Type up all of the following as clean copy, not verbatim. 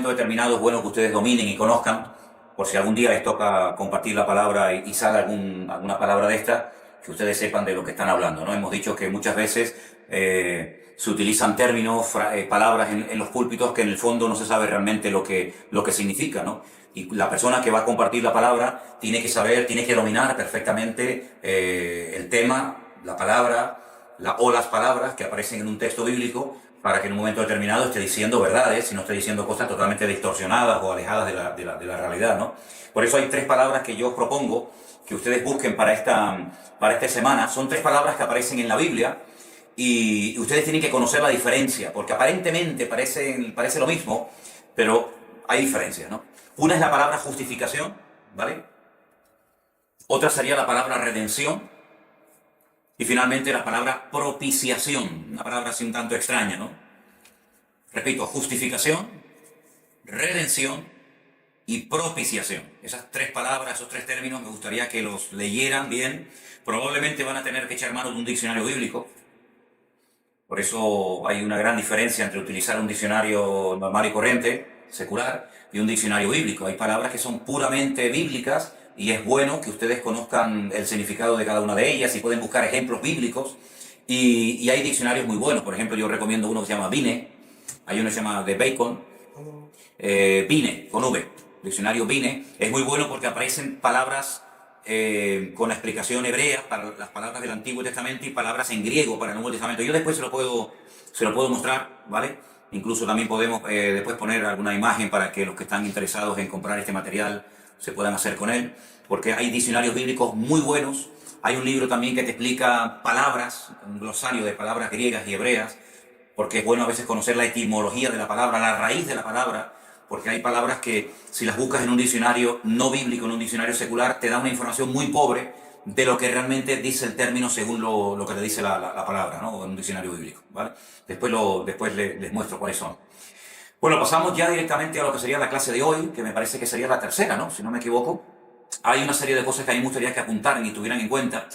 momento determinado es bueno que ustedes dominen y conozcan, por si algún día les toca compartir la palabra y sale alguna palabra de esta, que ustedes sepan de lo que están hablando, ¿no? Hemos dicho que muchas veces se utilizan términos, palabras en los púlpitos que en el fondo no se sabe realmente lo que significa, ¿no? Y la persona que va a compartir la palabra tiene que saber, tiene que dominar perfectamente el tema, la palabra o las palabras que aparecen en un texto bíblico, para que en un momento determinado esté diciendo verdades y no esté diciendo cosas totalmente distorsionadas o alejadas de la realidad, ¿no? Por eso hay 3 palabras que yo os propongo que ustedes busquen para esta semana. Son 3 palabras que aparecen en la Biblia y ustedes tienen que conocer la diferencia, porque aparentemente parece lo mismo, pero hay diferencias, ¿no? Una es la palabra justificación, ¿vale? Otra sería la palabra redención. Y finalmente la palabra propiciación, una palabra así un tanto extraña, ¿no? Repito, justificación, redención y propiciación. Esas 3 palabras, esos 3 términos me gustaría que los leyeran bien. Probablemente van a tener que echar mano de un diccionario bíblico. Por eso hay una gran diferencia entre utilizar un diccionario normal y corriente, secular, y un diccionario bíblico. Hay palabras que son puramente bíblicas y es bueno que ustedes conozcan el significado de cada una de ellas y pueden buscar ejemplos bíblicos. Y hay diccionarios muy buenos. Por ejemplo, yo recomiendo uno que se llama Vine. Hay uno que se llama The Bacon. Vine, con V. Diccionario Vine. Es muy bueno porque aparecen palabras con la explicación hebrea para las palabras del Antiguo Testamento y palabras en griego para el Nuevo Testamento. Yo después se lo puedo mostrar, ¿vale? Incluso también podemos después poner alguna imagen para que los que están interesados en comprar este material se puedan hacer con él, porque hay diccionarios bíblicos muy buenos. Hay un libro también que te explica palabras, un glosario de palabras griegas y hebreas, porque es bueno a veces conocer la etimología de la palabra, la raíz de la palabra, porque hay palabras que si las buscas en un diccionario no bíblico, en un diccionario secular, te da una información muy pobre de lo que realmente dice el término según lo que te dice la palabra, ¿no? En un diccionario bíblico, ¿vale? Después les muestro cuáles son. Bueno, pasamos ya directamente a lo que sería la clase de hoy, que me parece que sería la tercera, ¿no? Si no me equivoco. Hay una serie de cosas que a mí me gustaría que apuntaran y tuvieran en cuenta.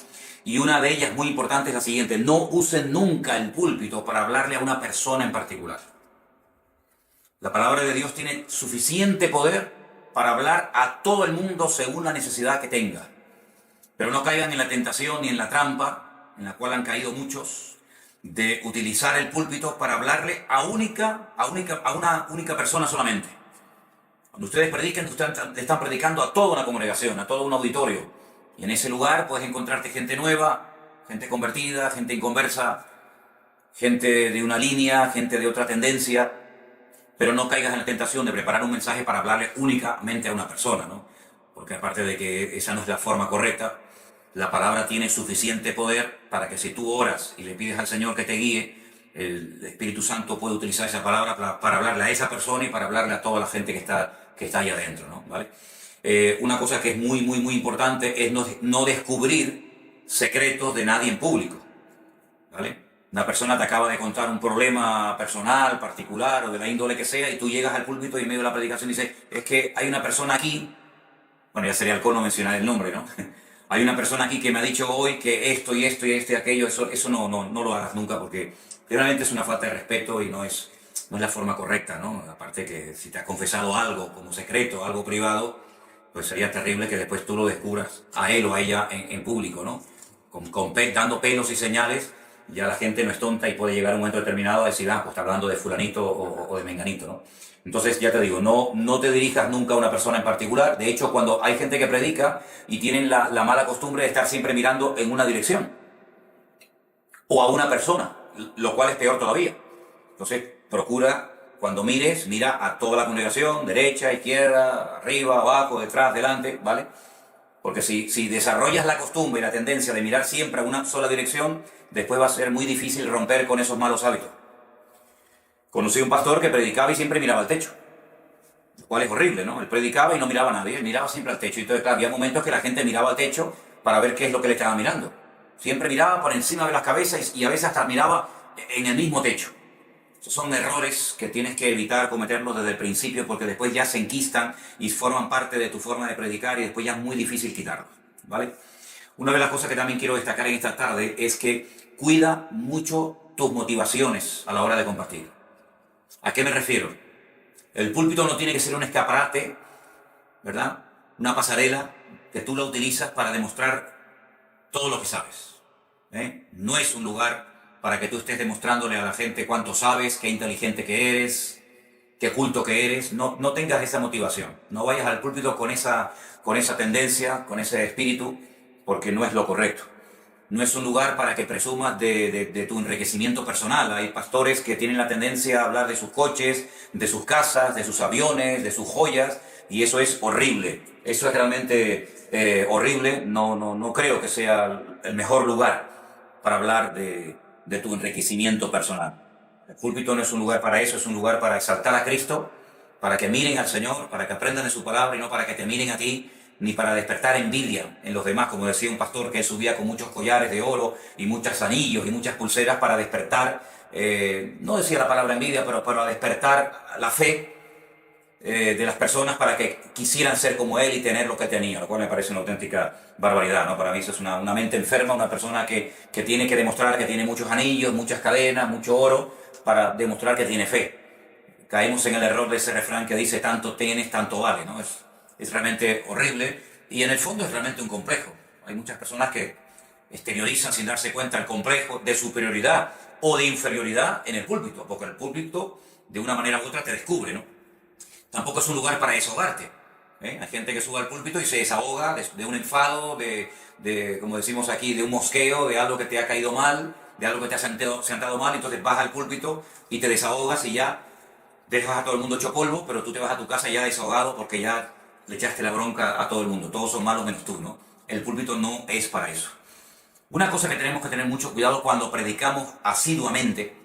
Y una de ellas muy importante es la siguiente: no usen nunca el púlpito para hablarle a una persona en particular. La palabra de Dios tiene suficiente poder para hablar a todo el mundo según la necesidad que tenga. Pero no caigan en la tentación ni en la trampa, en la cual han caído muchos, de utilizar el púlpito para hablarle a una única persona solamente. Cuando ustedes prediquen, ustedes están predicando a toda una congregación, a todo un auditorio. Y en ese lugar puedes encontrarte gente nueva, gente convertida, gente inconversa, gente de una línea, gente de otra tendencia. Pero no caigas en la tentación de preparar un mensaje para hablarle únicamente a una persona, ¿no? Porque aparte de que esa no es la forma correcta, la palabra tiene suficiente poder para que si tú oras y le pides al Señor que te guíe, el Espíritu Santo puede utilizar esa palabra para hablarle a esa persona y para hablarle a toda la gente que está ahí adentro, ¿no? ¿Vale? Una cosa que es muy, muy, muy importante es no descubrir secretos de nadie en público, ¿vale? Una persona te acaba de contar un problema personal, particular o de la índole que sea, y tú llegas al púlpito y en medio de la predicación dices: es que hay una persona aquí, bueno, ya sería el colmo mencionar el nombre, ¿no? Hay una persona aquí que me ha dicho hoy que esto y esto y esto y aquello. Eso no lo hagas nunca, porque realmente es una falta de respeto y no es la forma correcta, ¿no? Aparte que si te has confesado algo como secreto, algo privado, pues sería terrible que después tú lo descubras a él o a ella en público, ¿no? Dando pelos y señales. Ya la gente no es tonta y puede llegar a un momento determinado a decir: pues está hablando de fulanito o de menganito, ¿no? Entonces, ya te digo, no te dirijas nunca a una persona en particular. De hecho, cuando hay gente que predica y tienen la mala costumbre de estar siempre mirando en una dirección o a una persona, lo cual es peor todavía. Entonces, procura, cuando mira a toda la congregación, derecha, izquierda, arriba, abajo, detrás, delante, ¿vale? Porque si desarrollas la costumbre y la tendencia de mirar siempre a una sola dirección, después va a ser muy difícil romper con esos malos hábitos. Conocí a un pastor que predicaba y siempre miraba al techo, lo cual es horrible, ¿no? Él predicaba y no miraba a nadie, él miraba siempre al techo. Y entonces, claro, había momentos que la gente miraba al techo para ver qué es lo que le estaba mirando. Siempre miraba por encima de las cabezas y a veces hasta miraba en el mismo techo. Esos son errores que tienes que evitar cometerlos desde el principio, porque después ya se enquistan y forman parte de tu forma de predicar y después ya es muy difícil quitarlos, ¿vale? Una de las cosas que también quiero destacar en esta tarde es que cuida mucho tus motivaciones a la hora de compartir. ¿A qué me refiero? El púlpito no tiene que ser un escaparate, ¿verdad? Una pasarela que tú la utilizas para demostrar todo lo que sabes. No es un lugar para que tú estés demostrándole a la gente cuánto sabes, qué inteligente que eres, qué culto que eres. No, no tengas esa motivación. No vayas al púlpito con esa tendencia, con ese espíritu, porque no es lo correcto. No es un lugar para que presumas de tu enriquecimiento personal. Hay pastores que tienen la tendencia a hablar de sus coches, de sus casas, de sus aviones, de sus joyas, y eso es horrible. Eso es realmente horrible. No creo que sea el mejor lugar para hablar de tu enriquecimiento personal. El púlpito no es un lugar para eso, es un lugar para exaltar a Cristo, para que miren al Señor, para que aprendan de su palabra y no para que te miren a ti, ni para despertar envidia en los demás, como decía un pastor que subía con muchos collares de oro y muchos anillos y muchas pulseras para despertar, no decía la palabra envidia, pero para despertar la fe de las personas para que quisieran ser como él y tener lo que tenía, lo cual me parece una auténtica barbaridad, ¿no? Para mí eso es una mente enferma, una persona que tiene que demostrar que tiene muchos anillos, muchas cadenas, mucho oro, para demostrar que tiene fe. Caemos en el error de ese refrán que dice tanto tienes, tanto vale, ¿no? Es realmente horrible y en el fondo es realmente un complejo. Hay muchas personas que exteriorizan sin darse cuenta el complejo de superioridad o de inferioridad en el púlpito, porque el púlpito de una manera u otra te descubre, ¿no? Tampoco es un lugar para desahogarte. Hay gente que sube al púlpito y se desahoga de un enfado, como decimos aquí, de un mosqueo, de algo que te ha caído mal, de algo que te ha sentado mal, entonces vas al púlpito y te desahogas y ya dejas a todo el mundo hecho polvo, pero tú te vas a tu casa ya desahogado porque ya le echaste la bronca a todo el mundo. Todos son malos menos tú, ¿no? El púlpito no es para eso. Una cosa que tenemos que tener mucho cuidado cuando predicamos asiduamente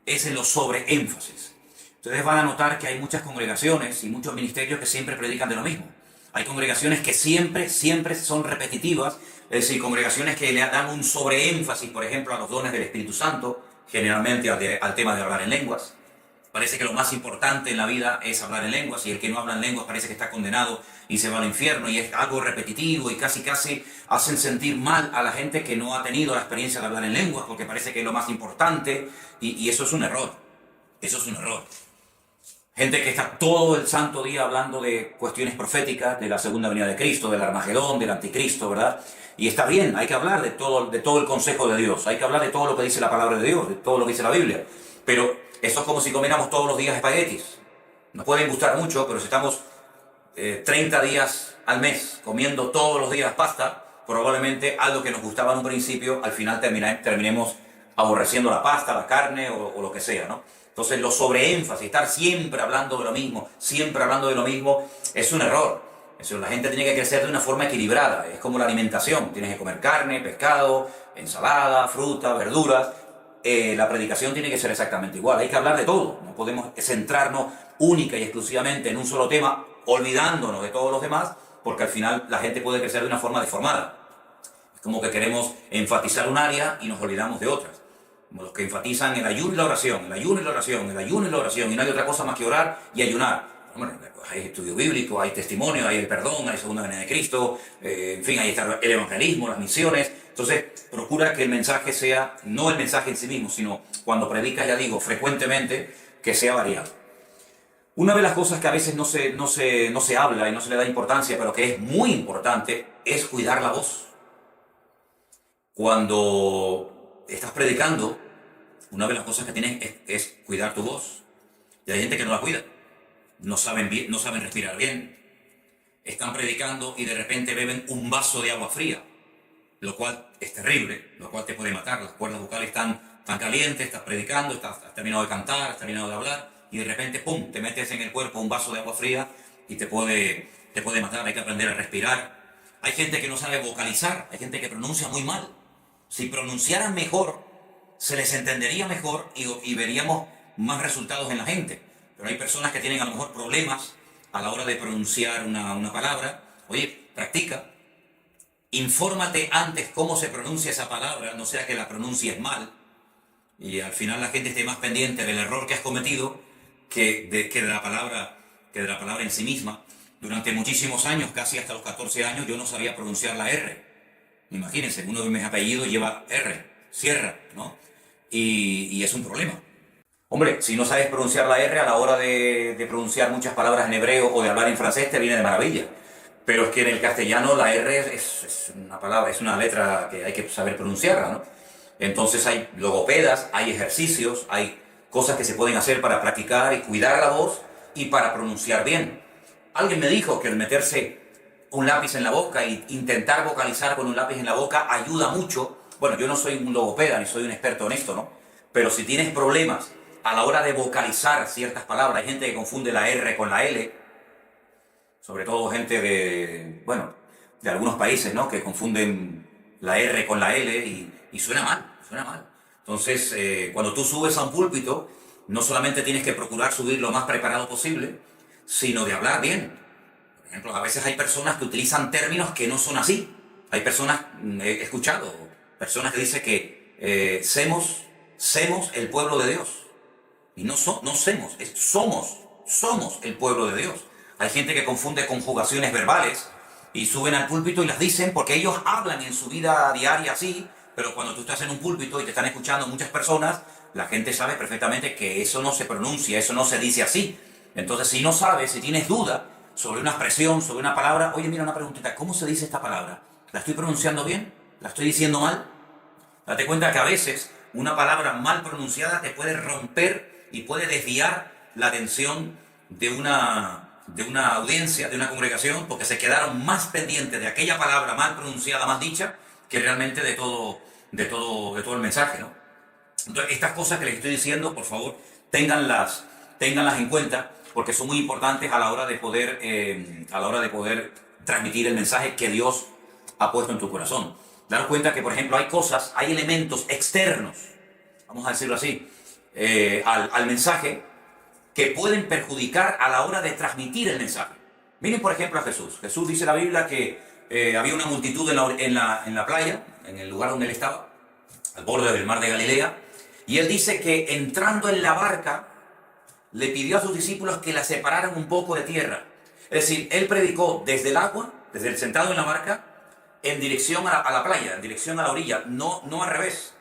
es en los sobreénfasis. Ustedes van a notar que hay muchas congregaciones y muchos ministerios que siempre predican de lo mismo. Hay congregaciones que siempre son repetitivas, es decir, congregaciones que le dan un sobreénfasis, por ejemplo, a los dones del Espíritu Santo, generalmente al tema de hablar en lenguas. Parece que lo más importante en la vida es hablar en lenguas y el que no habla en lenguas parece que está condenado y se va al infierno y es algo repetitivo y casi hacen sentir mal a la gente que no ha tenido la experiencia de hablar en lenguas porque parece que es lo más importante y eso es un error. Eso es un error. Gente que está todo el santo día hablando de cuestiones proféticas, de la segunda venida de Cristo, del Armagedón, del Anticristo, ¿verdad? Y está bien, hay que hablar de todo el consejo de Dios, hay que hablar de todo lo que dice la palabra de Dios, de todo lo que dice la Biblia. Pero eso es como si comiéramos todos los días espaguetis. Nos pueden gustar mucho, pero si estamos 30 días al mes comiendo todos los días pasta, probablemente algo que nos gustaba en un principio, al final terminemos aborreciendo la pasta, la carne o lo que sea, ¿no? Entonces, los sobreénfasis, estar siempre hablando de lo mismo, es un error. La gente tiene que crecer de una forma equilibrada. Es como la alimentación. Tienes que comer carne, pescado, ensalada, fruta, verduras. La predicación tiene que ser exactamente igual. Hay que hablar de todo. No podemos centrarnos única y exclusivamente en un solo tema, olvidándonos de todos los demás, porque al final la gente puede crecer de una forma deformada. Es como que queremos enfatizar un área y nos olvidamos de otras. Como los que enfatizan el ayuno y la oración, el ayuno y la oración, el ayuno y la oración, y no hay otra cosa más que orar y ayunar. Bueno, hay estudio bíblico, hay testimonio, hay el perdón, hay segunda venida de Cristo, en fin, ahí está el evangelismo, las misiones. Entonces, procura que el mensaje sea, no el mensaje en sí mismo, sino cuando predicas, ya digo, frecuentemente, que sea variado. Una de las cosas que a veces no se habla y no se le da importancia, pero que es muy importante, es cuidar la voz. Cuando estás predicando, una de las cosas que tienes es cuidar tu voz. Y hay gente que no la cuida. No saben respirar bien. Están predicando y de repente beben un vaso de agua fría, lo cual es terrible, lo cual te puede matar. Las cuerdas vocales están tan calientes, estás predicando, has terminado de cantar, has terminado de hablar, y de repente, ¡pum!, te metes en el cuerpo un vaso de agua fría y te puede matar. Hay que aprender a respirar. Hay gente que no sabe vocalizar, hay gente que pronuncia muy mal. Si pronunciaran mejor, se les entendería mejor y veríamos más resultados en la gente. Pero hay personas que tienen a lo mejor problemas a la hora de pronunciar una palabra. Oye, practica. Infórmate antes cómo se pronuncia esa palabra, no sea que la pronuncies mal y al final la gente esté más pendiente del error que has cometido que de la palabra en sí misma. Durante muchísimos años, casi hasta los 14 años, yo no sabía pronunciar la R. Imagínense, uno de mis apellidos lleva R, Sierra, ¿no? Y es un problema. Hombre, si no sabes pronunciar la R a la hora de pronunciar muchas palabras en hebreo o de hablar en francés, te viene de maravilla. Pero es que en el castellano la R es una palabra, es una letra que hay que saber pronunciarla, ¿no? Entonces hay logopedas, hay ejercicios, hay cosas que se pueden hacer para practicar y cuidar la voz y para pronunciar bien. Alguien me dijo que el meterse un lápiz en la boca e intentar vocalizar con un lápiz en la boca ayuda mucho. Bueno, yo no soy un logopeda ni soy un experto en esto, ¿no? Pero si tienes problemas a la hora de vocalizar ciertas palabras, hay gente que confunde la R con la L, sobre todo gente de, bueno, de algunos países, ¿no? Que confunden la R con la L y suena mal, suena mal. Entonces, cuando tú subes a un púlpito, no solamente tienes que procurar subir lo más preparado posible, sino de hablar bien. Por ejemplo, a veces hay personas que utilizan términos que no son así. Hay personas, he escuchado, personas que dicen que semos el pueblo de Dios. Y no semos, somos el pueblo de Dios. Hay gente que confunde conjugaciones verbales y suben al púlpito y las dicen porque ellos hablan en su vida diaria así, pero cuando tú estás en un púlpito y te están escuchando muchas personas, la gente sabe perfectamente que eso no se pronuncia, eso no se dice así. Entonces, si no sabes, si tienes duda sobre una expresión, sobre una palabra, oye, mira una preguntita, ¿cómo se dice esta palabra? ¿La estoy pronunciando bien? ¿La estoy diciendo mal? Date cuenta que a veces una palabra mal pronunciada te puede romper y puede desviar la atención de una audiencia, de una congregación, porque se quedaron más pendientes de aquella palabra mal pronunciada, mal dicha, que realmente de todo el mensaje, ¿no? Entonces, estas cosas que les estoy diciendo, por favor, ténganlas en cuenta, porque son muy importantes a la hora de poder transmitir el mensaje que Dios ha puesto en tu corazón. Daros cuenta que, por ejemplo, hay elementos externos, vamos a decirlo así, al mensaje, que pueden perjudicar a la hora de transmitir el mensaje. Miren, por ejemplo, a Jesús. Jesús dice en la Biblia que había una multitud en la playa, en el lugar donde él estaba, al borde del mar de Galilea, y él dice que entrando en la barca, le pidió a sus discípulos que la separaran un poco de tierra. Es decir, él predicó desde el agua, desde el sentado en la barca, en dirección a la playa, en dirección a la orilla, no al revés.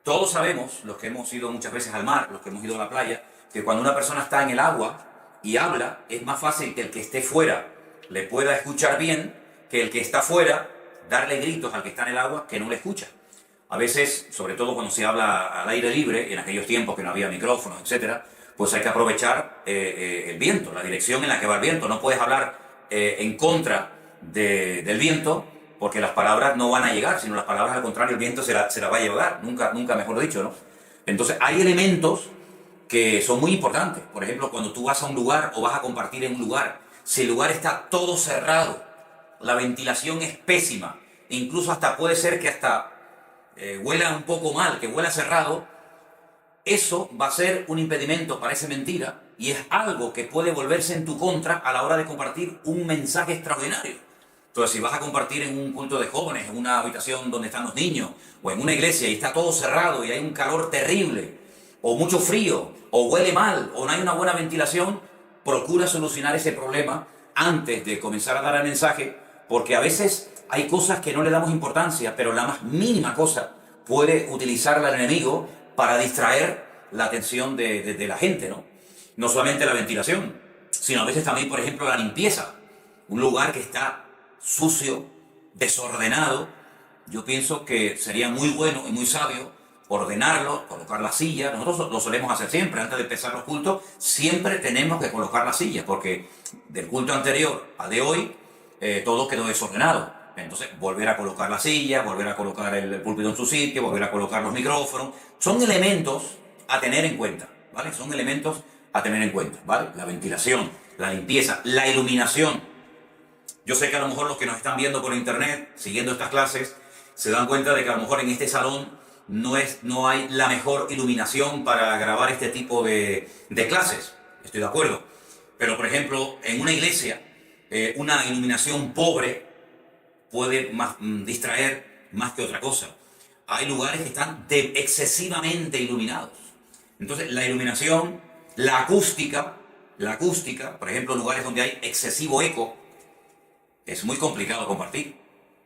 Todos sabemos, los que hemos ido muchas veces al mar, los que hemos ido a la playa, que cuando una persona está en el agua y habla, es más fácil que el que esté fuera le pueda escuchar bien que el que está fuera darle gritos al que está en el agua que no le escucha. A veces, sobre todo cuando se habla al aire libre, en aquellos tiempos que no había micrófonos, etcétera, pues hay que aprovechar el viento, la dirección en la que va el viento. No puedes hablar en contra del viento, porque las palabras no van a llegar, sino las palabras, al contrario, el viento se la va a llevar, nunca mejor dicho, ¿no? Entonces, hay elementos que son muy importantes. Por ejemplo, cuando tú vas a un lugar o vas a compartir en un lugar, si el lugar está todo cerrado, la ventilación es pésima, incluso hasta puede ser que hasta huela un poco mal, que huela cerrado, eso va a ser un impedimento, parece mentira, y es algo que puede volverse en tu contra a la hora de compartir un mensaje extraordinario. Entonces, si vas a compartir en un culto de jóvenes, en una habitación donde están los niños, o en una iglesia y está todo cerrado y hay un calor terrible, o mucho frío, o huele mal, o no hay una buena ventilación, procura solucionar ese problema antes de comenzar a dar el mensaje, porque a veces hay cosas que no le damos importancia, pero la más mínima cosa puede utilizarla el enemigo para distraer la atención de la gente, ¿no? No solamente la ventilación, sino a veces también, por ejemplo, la limpieza. Un lugar que está sucio, desordenado, yo pienso que sería muy bueno y muy sabio ordenarlo, colocar la silla. Nosotros lo solemos hacer siempre, antes de empezar los cultos, siempre tenemos que colocar la silla, porque del culto anterior a de hoy, todo quedó desordenado. Entonces, volver a colocar la silla, volver a colocar el púlpito en su sitio, volver a colocar los micrófonos, son elementos a tener en cuenta, ¿vale? Son elementos a tener en cuenta, ¿vale? La ventilación, la limpieza, la iluminación. Yo sé que a lo mejor los que nos están viendo por internet, siguiendo estas clases, se dan cuenta de que a lo mejor en este salón no hay la mejor iluminación para grabar este tipo de clases. Estoy de acuerdo. Pero, por ejemplo, en una iglesia, una iluminación pobre puede distraer más que otra cosa. Hay lugares que están excesivamente iluminados. Entonces, la iluminación, la acústica, por ejemplo, lugares donde hay excesivo eco, es muy complicado compartir.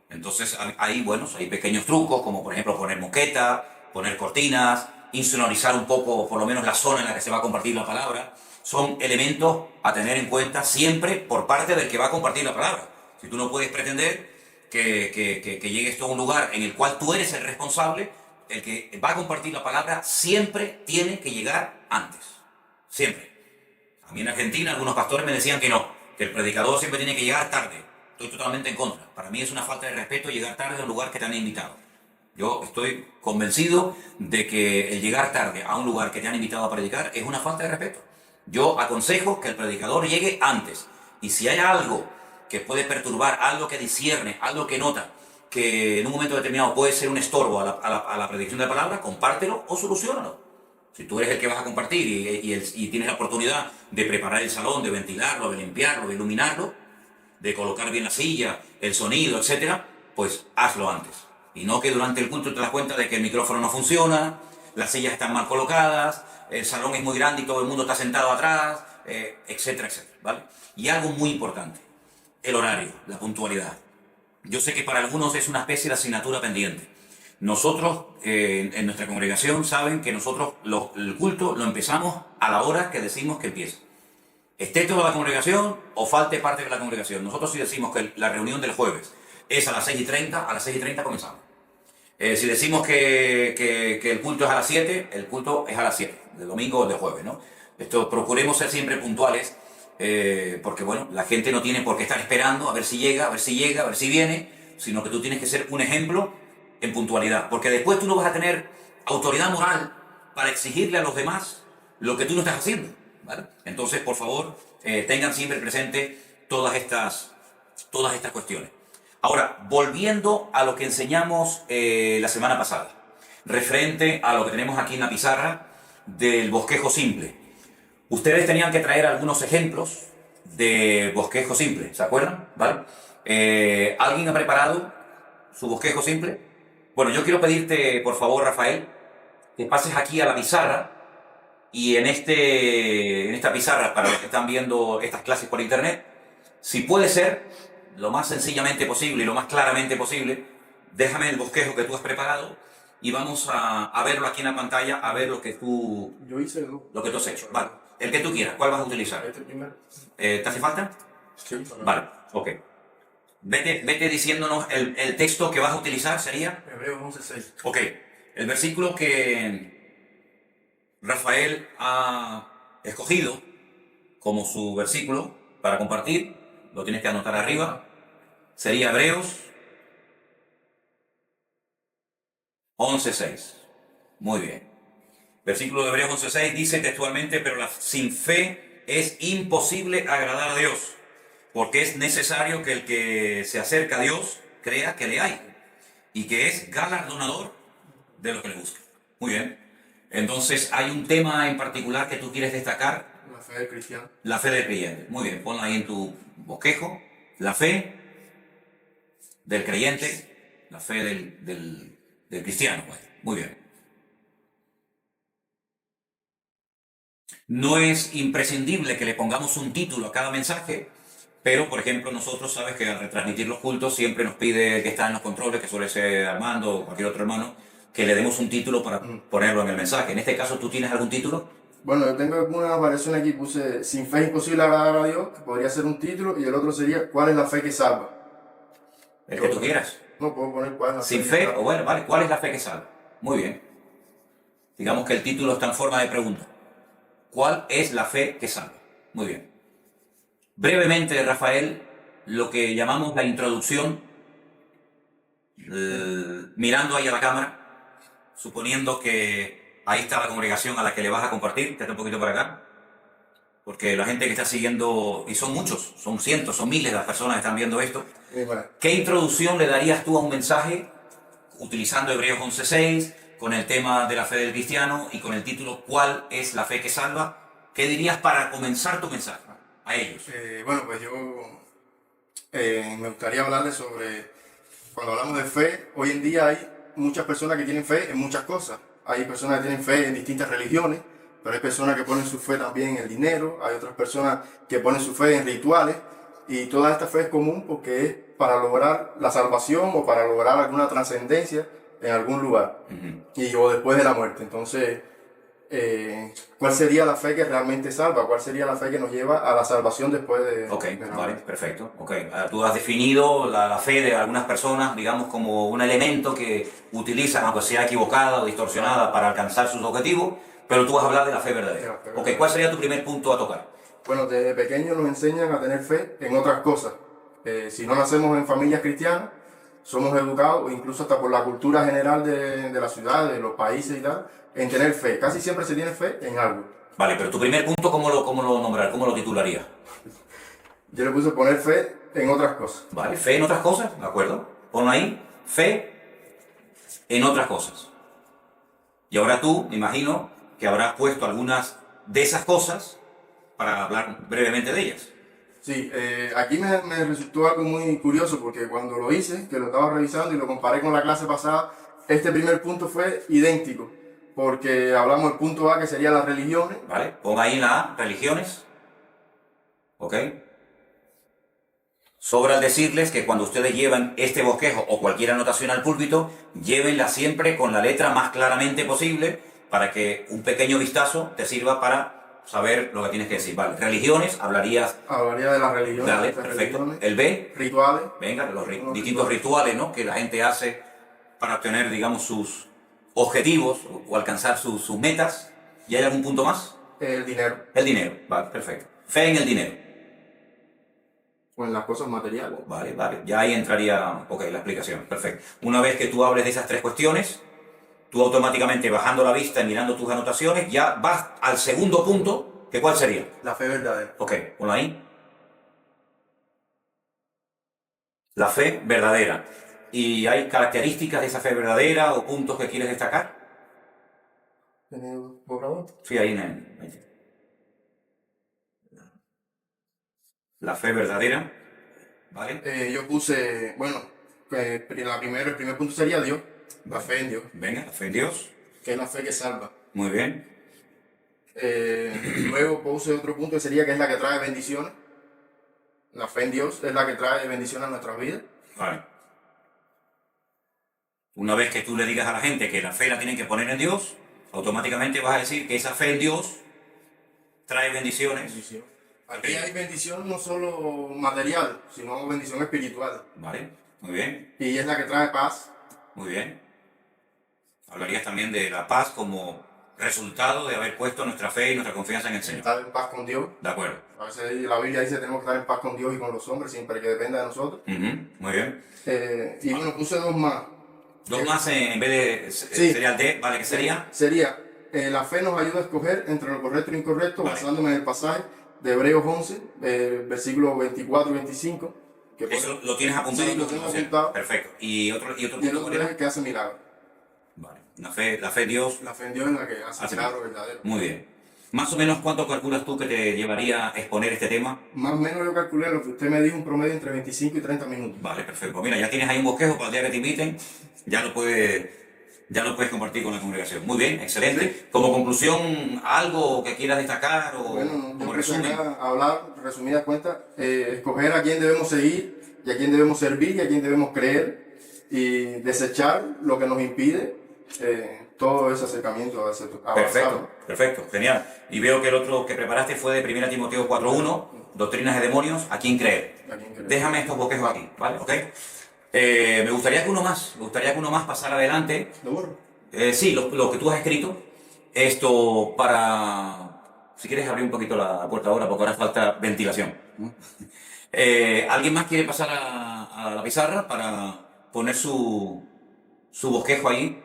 Entonces hay pequeños trucos, como por ejemplo poner moqueta, poner cortinas, insonorizar un poco, por lo menos la zona en la que se va a compartir la palabra. Son elementos a tener en cuenta siempre por parte del que va a compartir la palabra. Si tú no puedes pretender que llegues tú a un lugar en el cual tú eres el responsable, el que va a compartir la palabra siempre tiene que llegar antes. Siempre. A mí en Argentina algunos pastores me decían que no, que el predicador siempre tiene que llegar tarde. Estoy totalmente en contra. Para mí es una falta de respeto llegar tarde a un lugar que te han invitado. Yo estoy convencido de que el llegar tarde a un lugar que te han invitado a predicar es una falta de respeto. Yo aconsejo que el predicador llegue antes. Y si hay algo que puede perturbar, algo que discierne, algo que nota, que en un momento determinado puede ser un estorbo a la predicción de la palabra, compártelo o soluciónalo. Si tú eres el que vas a compartir y tienes la oportunidad de preparar el salón, de ventilarlo, de limpiarlo, de iluminarlo, de colocar bien la silla, el sonido, etcétera, pues hazlo antes. Y no que durante el culto te das cuenta de que el micrófono no funciona, las sillas están mal colocadas, el salón es muy grande y todo el mundo está sentado atrás, etcétera, etcétera, ¿vale? Y algo muy importante, el horario, la puntualidad. Yo sé que para algunos es una especie de asignatura pendiente. Nosotros, en nuestra congregación, saben que nosotros el culto lo empezamos a la hora que decimos que empieza. Esté toda la congregación o falte parte de la congregación. Nosotros sí decimos que la reunión del jueves es a las 6:30, a las 6:30 comenzamos. Si decimos que el culto es a las 7, el culto es a las 7, de domingo o de jueves, ¿no? Procuremos ser siempre puntuales, porque bueno, la gente no tiene por qué estar esperando a ver si llega, a ver si llega, a ver si viene, sino que tú tienes que ser un ejemplo en puntualidad, porque después tú no vas a tener autoridad moral para exigirle a los demás lo que tú no estás haciendo, ¿vale? Entonces, por favor, tengan siempre presente todas estas cuestiones. Ahora, volviendo a lo que enseñamos la semana pasada, referente a lo que tenemos aquí en la pizarra del bosquejo simple. Ustedes tenían que traer algunos ejemplos de bosquejo simple, ¿se acuerdan? ¿Vale? ¿Alguien ha preparado su bosquejo simple? Bueno, yo quiero pedirte, por favor, Rafael, que pases aquí a la pizarra y en esta pizarra, para los que están viendo estas clases por internet, si puede ser, lo más sencillamente posible y lo más claramente posible, déjame el bosquejo que tú has preparado y vamos a verlo aquí en la pantalla, a ver lo que tú... Yo hice lo que tú has hecho. Vale, el que tú quieras, ¿cuál vas a utilizar? este primero. ¿Te hace falta? Sí, para Vale, ok. Vete diciéndonos el texto que vas a utilizar, ¿sería? Hebreos 11:6. Ok, el versículo que Rafael ha escogido como su versículo para compartir, lo tienes que anotar arriba, sería Hebreos 11:6. Muy bien. Versículo de Hebreos 11:6 dice textualmente, pero sin fe es imposible agradar a Dios, porque es necesario que el que se acerca a Dios crea que le hay y que es galardonador de los que le buscan. Muy bien. Entonces, ¿hay un tema en particular que tú quieres destacar? La fe del cristiano. La fe del creyente. Muy bien, ponla ahí en tu bosquejo. La fe del creyente, la fe del cristiano. Pues. Muy bien. No es imprescindible que le pongamos un título a cada mensaje, pero, por ejemplo, nosotros, sabes que al retransmitir los cultos siempre nos pide el que está en los controles, que suele ser Armando o cualquier otro hermano, que le demos un título para ponerlo en el mensaje. En este caso, ¿tú tienes algún título? Bueno, yo tengo algunas variaciones aquí. Puse sin fe es imposible agradar a Dios, que podría ser un título, y el otro sería ¿cuál es la fe que salva? El que tú quieras. No puedo poner cuál es la Sin fe fe, que salva. o bueno, vale, ¿cuál es la fe que salva? Muy bien. Digamos que el título está en forma de pregunta. ¿Cuál es la fe que salva? Muy bien. Brevemente, Rafael, lo que llamamos la introducción, mirando ahí a la cámara, suponiendo que ahí está la congregación a la que le vas a compartir, quédate un poquito para acá, porque la gente que está siguiendo, y son muchos, son cientos, son miles de las personas que están viendo esto, ¿qué introducción le darías tú a un mensaje utilizando Hebreos 11:6, con el tema de la fe del cristiano y con el título ¿cuál es la fe que salva? ¿Qué dirías para comenzar tu mensaje a ellos? Bueno, pues yo me gustaría hablarles sobre, cuando hablamos de fe, hoy en día hay muchas personas que tienen fe en muchas cosas. Hay personas que tienen fe en distintas religiones, pero hay personas que ponen su fe también en el dinero, hay otras personas que ponen su fe en rituales, y toda esta fe es común porque es para lograr la salvación o para lograr alguna trascendencia en algún lugar, o después de la muerte. Entonces, ¿cuál sería la fe que realmente salva? ¿Cuál sería la fe que nos lleva a la salvación después de Ok, de la vale, muerte? perfecto. Ok, tú has definido la fe de algunas personas, digamos, como un elemento que utilizan, aunque sea equivocada o distorsionada, para alcanzar sus objetivos, pero tú vas a hablar de la fe De verdadera. la fe Ok, verdadera. ¿cuál sería tu primer punto a tocar? Bueno, desde pequeños nos enseñan a tener fe en otras cosas. Si no nacemos en familias cristianas, somos educados, o incluso hasta por la cultura general de la ciudad, de los países y tal, en tener fe. Casi siempre se tiene fe en algo. Vale, pero tu primer punto, ¿cómo lo nombrar? ¿Cómo lo titularías? Yo le puse poner fe en otras cosas. Vale, fe en otras cosas, ¿de acuerdo? Pon ahí, fe en otras cosas. Y ahora tú, me imagino, que habrás puesto algunas de esas cosas para hablar brevemente de ellas. Sí, aquí me resultó algo muy curioso porque cuando lo hice, que lo estaba revisando y lo comparé con la clase pasada, este primer punto fue idéntico, porque hablamos del punto A que sería las religiones. ¿Vale? Pon ahí en la A, religiones. ¿Ok? Sobra decirles que cuando ustedes llevan este bosquejo o cualquier anotación al púlpito, llévenla siempre con la letra más claramente posible para que un pequeño vistazo te sirva para saber lo que tienes que decir. Vale, religiones, hablarías. Hablaría de las religiones, Dale, las perfecto. religiones, El B, rituales, venga, los unos distintos rituales, ¿no?, que la gente hace para obtener, digamos, sus objetivos o alcanzar sus metas. ¿Y hay algún punto más? el dinero, El dinero, vale, perfecto. Fe en el dinero. o en las cosas materiales. Vale, vale. Ya ahí entraría, ok, la explicación. Perfecto. Una vez que tú hables de esas tres cuestiones, tú automáticamente bajando la vista y mirando tus anotaciones, ya vas al segundo punto, que ¿cuál sería? La fe verdadera. Ok, ponlo ahí. La fe verdadera. ¿Y hay características de esa fe verdadera o puntos que quieres destacar? ¿Tiene borrador? Sí, ahí en ahí. La fe verdadera, ¿vale? Yo puse, bueno, el primer punto sería Dios, la fe en Dios, Venga, la fe en Dios. que es la fe que salva. Muy bien. Luego puse otro punto que sería que es la que trae bendiciones. La fe en Dios es la que trae bendiciones a nuestras vidas. Vale. Una vez que tú le digas a la gente que la fe la tienen que poner en Dios, automáticamente vas a decir que esa fe en Dios trae bendiciones. Bendición. Aquí hay bendición no solo material, sino bendición espiritual. Vale, muy bien, Y es la que trae paz. muy bien. Hablarías también de la paz como resultado de haber puesto nuestra fe y nuestra confianza en el Señor. Estar en paz con Dios. De acuerdo. A veces la Biblia dice que tenemos que estar en paz con Dios y con los hombres, siempre que dependa de nosotros. Muy bien. Y bueno, puse dos más. Dos más en vez de Sí. sería el D, ¿vale? ¿Qué sería? Sería, la fe nos ayuda a escoger entre lo correcto e incorrecto, Vale. basándome en el pasaje de Hebreos 11, versículos 24 y 25. Que Eso lo tienes apuntado. Sí, lo tengo apuntado. Perfecto. ¿Y otro Y el punto cuál otro es era? el que hace milagros. Vale. La fe en Dios. La fe en Dios es la que hace Hace milagros verdaderos. Muy bien. Más o menos, ¿cuánto calculas tú que te llevaría a exponer este tema? Más o menos yo calculé lo que usted me dijo, un promedio entre 25 y 30 minutos. Vale, perfecto. Pues mira, ya tienes ahí un bosquejo para el día que te inviten. Ya lo puedes compartir con la congregación. Muy bien, excelente. Sí. Como conclusión, ¿algo que quieras destacar o Bueno, como yo resumen? quisiera hablar, resumidas cuentas, escoger a quién debemos seguir y a quién debemos servir y a quién debemos creer y desechar lo que nos impide todo ese acercamiento a Perfecto, perfecto, genial. Y veo que el otro que preparaste fue de 1 Timoteo 4.1, Doctrinas de Demonios, ¿a quién creer? A quién creer. Déjame estos bosquejos aquí, ¿vale? ¿Ok? Me gustaría que uno más pasara adelante. ¿Lo borro? Sí, lo que tú has escrito. Esto para... Si quieres abrir un poquito la puerta ahora, porque ahora falta ventilación. ¿Alguien más quiere pasar a la pizarra para poner su bosquejo ahí?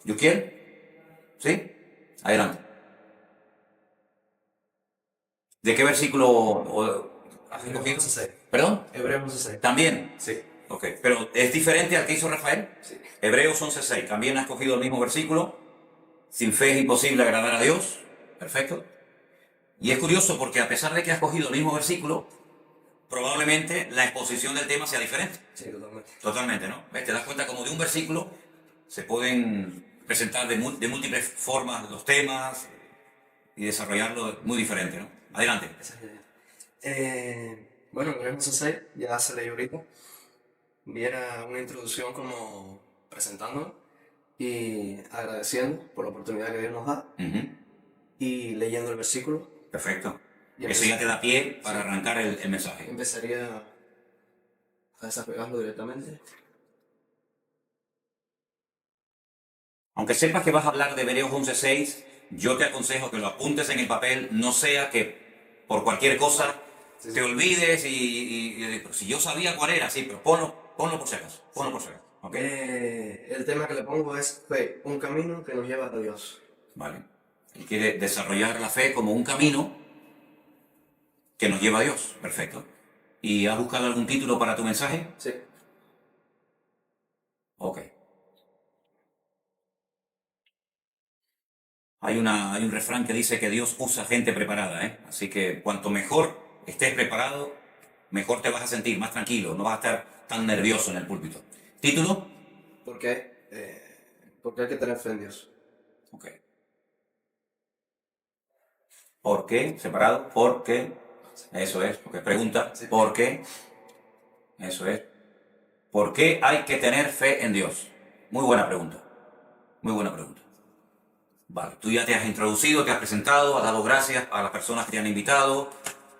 ¿Yo quiero? ¿Sí? Adelante. ¿De qué versículo has escogido? 11:6. ¿Perdón? Hebreos 11:6. ¿También? Sí. Ok, pero ¿es diferente al que hizo Rafael? Sí. Hebreos 11:6, también ha escogido el mismo versículo. Sin fe es imposible agradar a Dios. Perfecto. Y es curioso porque a pesar de que ha escogido el mismo versículo, probablemente la exposición del tema sea diferente. Sí, totalmente. Totalmente, ¿no? ¿Ves? Te das cuenta como de un versículo se pueden presentar de múltiples formas los temas y desarrollarlo muy diferente, ¿no? Adelante. Esa es la idea. Bueno, Hebreos 11:6 ya se leyó ahorita. Viera una introducción como presentándonos y agradeciendo por la oportunidad que Dios nos da. Ujú. y leyendo el versículo. Perfecto. Y Eso ya te da pie para arrancar el mensaje. Empezaría a desapegarlo directamente. Aunque sepas que vas a hablar de Hebreos 11:6, yo te aconsejo que lo apuntes en el papel, no sea que por cualquier cosa te olvides y si yo sabía cuál era, sí, pero ponlo por si acaso, ponlo por si acaso, ¿ok? El tema que le pongo es fe, un camino que nos lleva a Dios. Vale. Él quiere desarrollar la fe como un camino que nos lleva a Dios. Perfecto. ¿Y has buscado algún título para tu mensaje? Sí. Ok. Hay un refrán que dice que Dios usa gente preparada, ¿eh? Así que cuanto mejor estés preparado, mejor te vas a sentir, más tranquilo, no vas a estar tan nervioso en el púlpito. ¿Título? ¿Por qué? Porque hay que tener fe en Dios. Ok. ¿Por qué? Separado. ¿Por qué? Eso es. Porque pregunta. Sí. ¿Por qué? Eso es. ¿Por qué hay que tener fe en Dios? Muy buena pregunta. Muy buena pregunta. Vale, tú ya te has introducido, te has presentado, has dado gracias a las personas que te han invitado,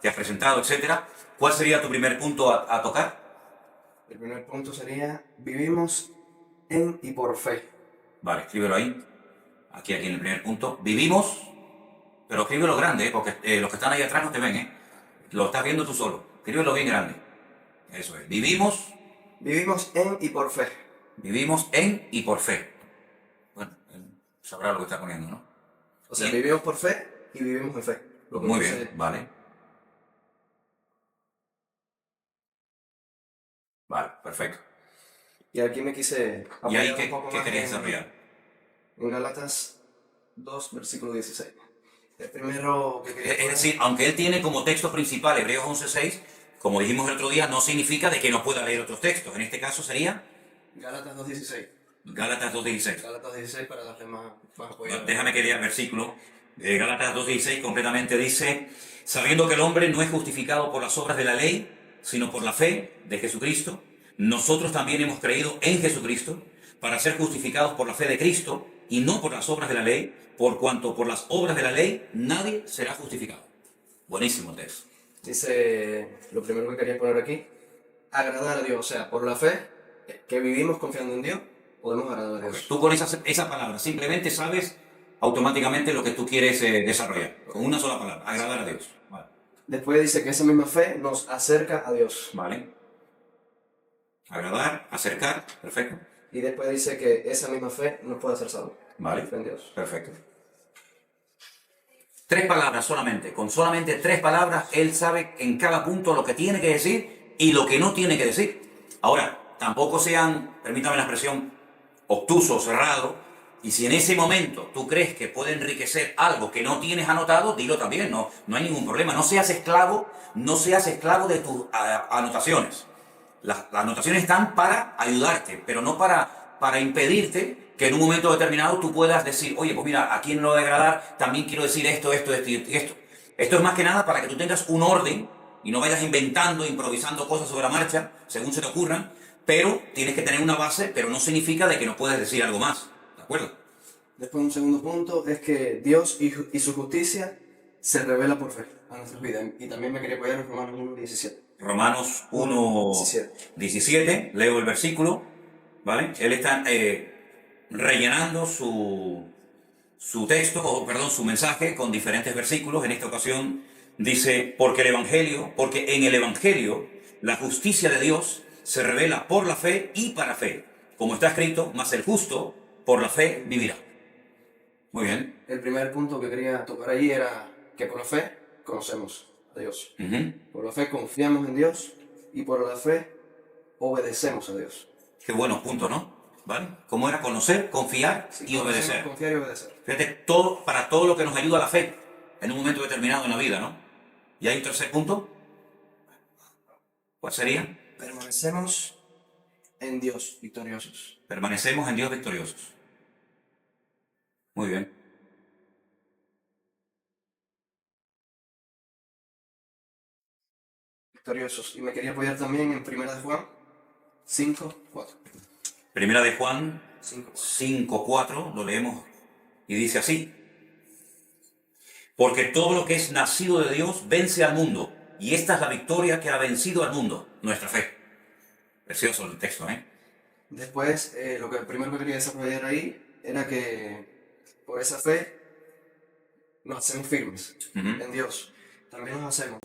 te has presentado, etc. ¿Cuál sería tu primer punto a tocar? El primer punto sería, vivimos en y por fe. Vale, escríbelo ahí. Aquí en el primer punto. Vivimos, pero escríbelo grande, porque los que están ahí atrás no te ven, ¿eh? Lo estás viendo tú solo. Escríbelo bien grande. Eso es. Vivimos En y por fe. Vivimos en y por fe. Bueno, él sabrá lo que está poniendo, ¿no? O sea, Bien. vivimos por fe y vivimos en fe. Lo que Muy no bien, sé- vale. Vale, perfecto. Y aquí me quise ¿Y ahí apoyar un poco qué más querías desarrollar? en Gálatas 2, versículo 16. El primero que quería Es poner- decir, aunque él tiene como texto principal Hebreos 11:6, como dijimos el otro día, no significa de que no pueda leer otros textos. En este caso sería Gálatas 2.16. Gálatas 2:16. Gálatas 16 para darle más apoyo. Déjame que lea el versículo. Gálatas 2:16 completamente dice, sabiendo que el hombre no es justificado por las obras de la ley, sino por la fe de Jesucristo, nosotros también hemos creído en Jesucristo para ser justificados por la fe de Cristo y no por las obras de la ley, por cuanto por las obras de la ley nadie será justificado. Buenísimo texto. Dice, lo primero que quería poner aquí, agradar a Dios. O sea, por la fe que vivimos confiando en Dios, podemos agradar a Dios. Tú con esa palabra simplemente sabes automáticamente lo que tú quieres desarrollar. Con una sola palabra, agradar a Dios. Vale. Después dice que esa misma fe nos acerca a Dios. Vale. Agradar, acercar, perfecto. Y después dice que esa misma fe nos puede hacer salvos. Vale, Fe en Dios. perfecto. 3 palabras solamente. Con solamente 3 palabras, él sabe en cada punto lo que tiene que decir y lo que no tiene que decir. Ahora, tampoco sean, permítame la expresión, obtuso, cerrado. Y si en ese momento tú crees que puede enriquecer algo que no tienes anotado, dilo también, no hay ningún problema. No seas esclavo de tus anotaciones. Las anotaciones están para ayudarte, pero no para impedirte que en un momento determinado tú puedas decir, oye, pues mira, a quien no debe agradar, también quiero decir esto y esto. Esto es más que nada para que tú tengas un orden y no vayas inventando, improvisando cosas sobre la marcha, según se te ocurran, pero tienes que tener una base, pero no significa de que no puedes decir algo más, ¿de acuerdo? Después un segundo punto es que Dios y su justicia se revela por fe a nuestras vidas. Y también me quería apoyar en Romanos 1.17. Romanos 1:17, leo el versículo, ¿vale? Él está rellenando su texto, su mensaje con diferentes versículos. En esta ocasión dice, porque en el Evangelio la justicia de Dios se revela por la fe y para fe. Como está escrito, mas el justo por la fe vivirá. Muy bien. El primer punto que quería tocar ahí era que por la fe conocemos a Dios. Por la fe confiamos en Dios y por la fe obedecemos a Dios. Qué buenos puntos, ¿no? ¿Vale? ¿Cómo era? Conocer, confiar y obedecer. Confiar y obedecer. Fíjate, para todo lo que nos ayuda a la fe en un momento determinado en la vida, ¿no? Y hay un tercer punto. ¿Cuál sería? Permanecemos en Dios victoriosos. Permanecemos en Dios victoriosos. Muy bien. Victoriosos. Y me quería apoyar también en 1 de Juan 5:4. Primera de Juan 5:4. 5:4, lo leemos y dice así. Porque todo lo que es nacido de Dios vence al mundo. Y esta es la victoria que ha vencido al mundo, nuestra fe. Precioso el texto, ¿eh? Después, lo que primero que quería desarrollar ahí era que por esa fe nos hacemos firmes en Dios. También nos hacemos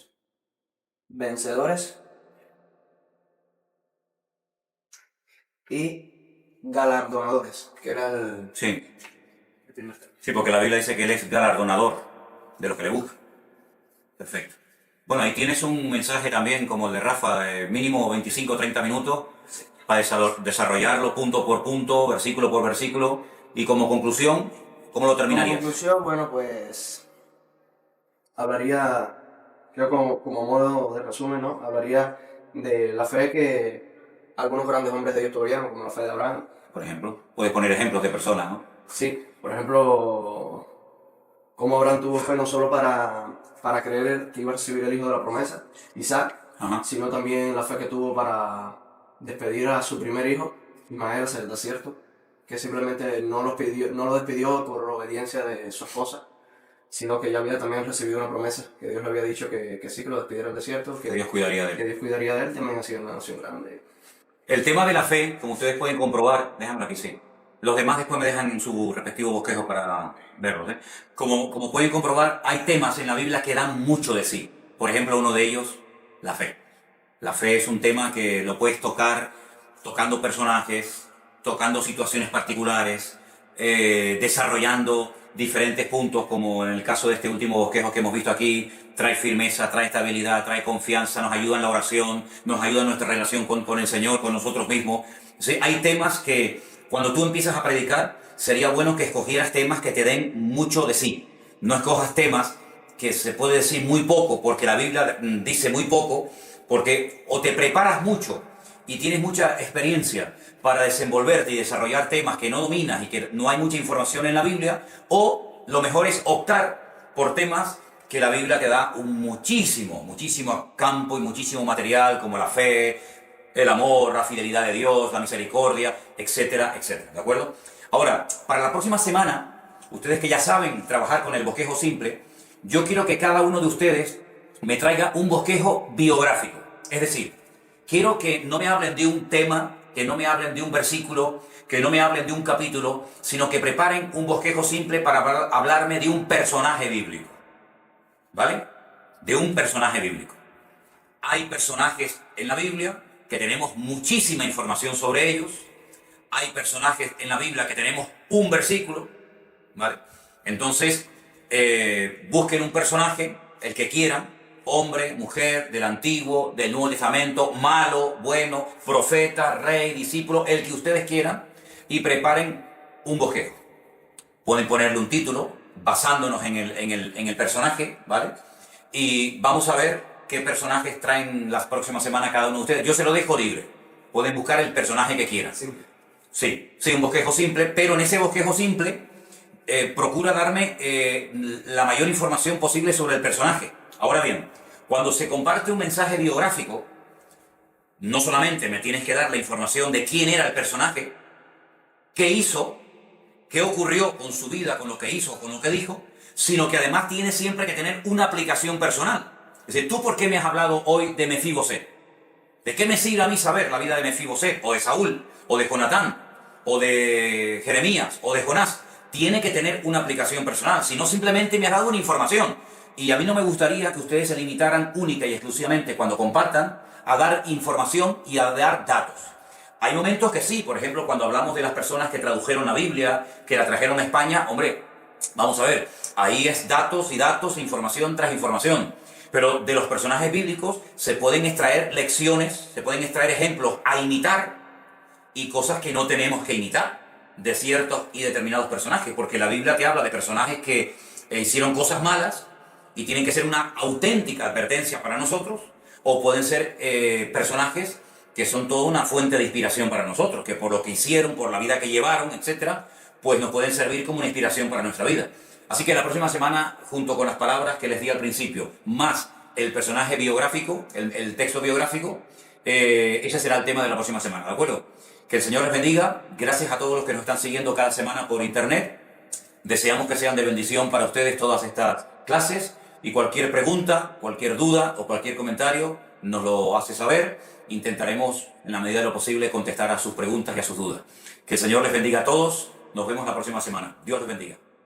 vencedores y galardonadores, que era el Sí. primer tema. Sí, porque la Biblia dice que Él es galardonador de lo que le busca. Perfecto. Bueno, ahí tienes un mensaje también como el de Rafa, de mínimo 25 o 30 minutos para desarrollarlo punto por punto, versículo por versículo. Y como conclusión, ¿cómo lo terminarías? Como conclusión, bueno, pues hablaría, creo como modo de resumen, ¿no? Hablaría de la fe que algunos grandes hombres de Dios tuvieron, como la fe de Abraham. Por ejemplo, puedes poner ejemplos de personas, ¿no? Sí, por ejemplo, cómo Abraham tuvo fe no solo para creer que iba a recibir el hijo de la promesa, Isaac, Ajá. sino también la fe que tuvo para despedir a su primer hijo, Ismael, hacia el desierto, que simplemente no lo despidió por obediencia de su esposa, sino que ya había también recibido una promesa, que Dios le había dicho que sí, que lo despidiera del desierto, Que Dios cuidaría de que él. Dios cuidaría de él, también ha sido una nación grande. El tema de la fe, como ustedes pueden comprobar, déjame aquí, sí. Los demás después me dejan en su respectivo bosquejo para verlos, ¿eh? Como pueden comprobar, hay temas en la Biblia que dan mucho de sí. Por ejemplo, uno de ellos, la fe. La fe es un tema que lo puedes tocar tocando personajes, tocando situaciones particulares, desarrollando diferentes puntos, como en el caso de este último bosquejo que hemos visto aquí. Trae firmeza, trae estabilidad, trae confianza, nos ayuda en la oración, nos ayuda en nuestra relación con el Señor, con nosotros mismos. ¿Sí? Hay temas que cuando tú empiezas a predicar, sería bueno que escogieras temas que te den mucho de sí. No escojas temas que se puede decir muy poco, porque la Biblia dice muy poco, porque o te preparas mucho y tienes mucha experiencia para desenvolverte y desarrollar temas que no dominas y que no hay mucha información en la Biblia, o lo mejor es optar por temas que la Biblia te da muchísimo campo y muchísimo material, como la fe, el amor, la fidelidad de Dios, la misericordia, etcétera, etcétera, ¿de acuerdo? Ahora, para la próxima semana, ustedes que ya saben trabajar con el bosquejo simple, yo quiero que cada uno de ustedes me traiga un bosquejo biográfico. Es decir, quiero que no me hablen de un tema, que no me hablen de un versículo, que no me hablen de un capítulo, sino que preparen un bosquejo simple para hablarme de un personaje bíblico. ¿Vale? De un personaje bíblico. Hay personajes en la Biblia que tenemos muchísima información sobre ellos. Hay personajes en la Biblia que tenemos un versículo, ¿vale? Entonces, busquen un personaje, el que quieran, hombre, mujer, del Antiguo, del Nuevo Testamento, malo, bueno, profeta, rey, discípulo, el que ustedes quieran, y preparen un bosquejo. Pueden ponerle un título basándonos en el personaje, ¿vale? Y vamos a ver qué personajes traen las próximas semanas cada uno de ustedes. Yo se lo dejo libre. Pueden buscar el personaje que quieran. Sí, un bosquejo simple, pero en ese bosquejo simple procura darme la mayor información posible sobre el personaje. Ahora bien, cuando se comparte un mensaje biográfico, no solamente me tienes que dar la información de quién era el personaje, qué hizo, qué ocurrió con su vida, con lo que hizo, con lo que dijo, sino que además tiene siempre que tener una aplicación personal. Es decir, ¿tú por qué me has hablado hoy de Mefiboset? ¿De qué me sirve a mí saber la vida de Mefiboset, o de Saúl, o de Jonatán, o de Jeremías, o de Jonás? Tiene que tener una aplicación personal, si no simplemente me has dado una información. Y a mí no me gustaría que ustedes se limitaran única y exclusivamente cuando compartan a dar información y a dar datos. Hay momentos que sí, por ejemplo, cuando hablamos de las personas que tradujeron la Biblia, que la trajeron a España, hombre, vamos a ver, ahí es datos y datos, información tras información. Pero de los personajes bíblicos se pueden extraer lecciones, se pueden extraer ejemplos a imitar y cosas que no tenemos que imitar de ciertos y determinados personajes, porque la Biblia te habla de personajes que hicieron cosas malas y tienen que ser una auténtica advertencia para nosotros, o pueden ser personajes que son toda una fuente de inspiración para nosotros, que por lo que hicieron, por la vida que llevaron, etcétera, pues nos pueden servir como una inspiración para nuestra vida. Así que la próxima semana, junto con las palabras que les di al principio, más el personaje biográfico, el texto biográfico, ese será el tema de la próxima semana, ¿de acuerdo? Que el Señor les bendiga. Gracias a todos los que nos están siguiendo cada semana por internet. Deseamos que sean de bendición para ustedes todas estas clases y cualquier pregunta, cualquier duda o cualquier comentario nos lo hace saber. Intentaremos, en la medida de lo posible, contestar a sus preguntas y a sus dudas. Que el Señor les bendiga a todos. Nos vemos la próxima semana. Dios les bendiga.